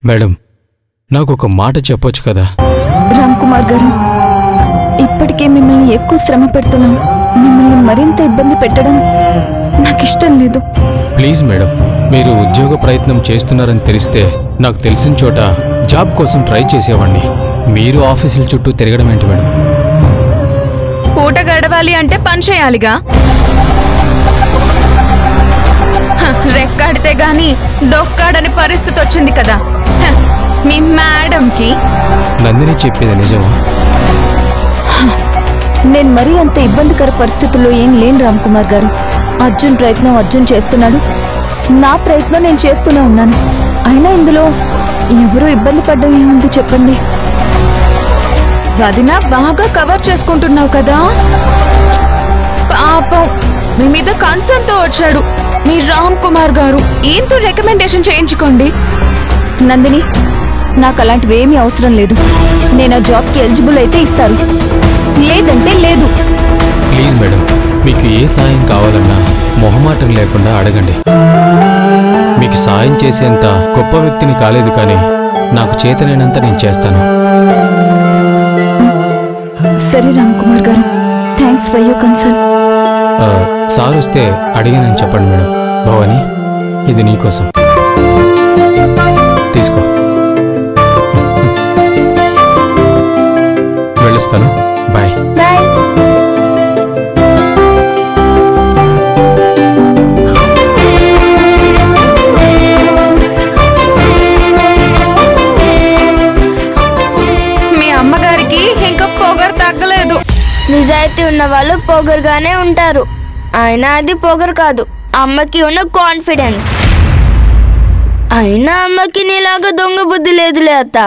Madam, నాకొక మాట చెప్పొచ్చు కదా? రామ్ కుమార్ గారు, ఇప్పటికే మిమ్మల్ని ఎక్కువ శ్రమ పెడుతున్నాం. మిమ్మల్ని మరింత ఇబ్బంది పెట్టడం నాకిష్టం లేదు. ప్లీజ్ మేడం, మీరు ఉద్యోగ ప్రయత్నం చేస్తున్నారని తెలిస్తే నాకు తెలిసిన చోట జాబ్ కోసం ట్రై చేసేవాడిని. మీరు ఆఫీసుల చుట్టూ తిరగడం ఏంటి మేడం? పూట గడవాలి అంటే పని చేయాలిగా. రెక్కాడితే గాని డొక్కాడని పరిస్థితి వచ్చింది కదా మీ మేడంకి. నందిని చెప్పేది నిజమా? నేను మరీ అంత ఇబ్బందికర పరిస్థితుల్లో ఏం లేను రామ్ కుమార్ గారు. అర్జున్ ప్రయత్నం అర్జున్ చేస్తున్నాడు, నా ప్రయత్నం నేను చేస్తూనే ఉన్నాను. అయినా ఇందులో ఎవరూ ఇబ్బంది పడ్డం ఏముంది చెప్పండి? వదినా బాగా కవర్ చేసుకుంటున్నావు కదా. పాపం మీ మీద కన్సర్న్ తో వచ్చాడు మీ రామ్ కుమార్ గారు. ఏంతో రికమెండేషన్ చేయించుకోండి. నందిని, నాకు అలాంటివేమీ అవసరం లేదు. నేను ఆ జాబ్కి ఎలిజిబుల్ అయితే ఇస్తారు, లేదంటే లేదు. ప్లీజ్ మేడం, మీకు ఏ సాయం కావాలన్నా మొహమాటం లేకుండా అడగండి. మీకు సాయం చేసేంత గొప్ప వ్యక్తిని కాలేదు, కానీ నాకు చేతనైనంత నేను చేస్తాను. సరే రామ్ కుమార్ గారు, thanks for your concern. Sir వస్తే అడిగానని చెప్పండి మేడం. భవాని, ఇది నీకోసం తీసుకో. వెళ్ళొస్తాను. బాయ్. బాయ్. మీ అమ్మగారికి ఇంకా పొగరు తగ్గలేదు. నిజాయితీ ఉన్న వాళ్ళు పొగరుగానే ఉంటారు. అయినా అది పొగరు కాదు, అమ్మకి ఉన్న కాన్ఫిడెన్స్. అయినా అమ్మకి నీలాగా దొంగ బుద్ధి లేదులే అత్త.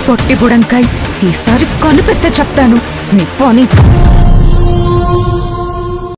పొట్టి బుడంకాయ్, ఈసారి కనిపిస్తే చెప్తాను నీ పని.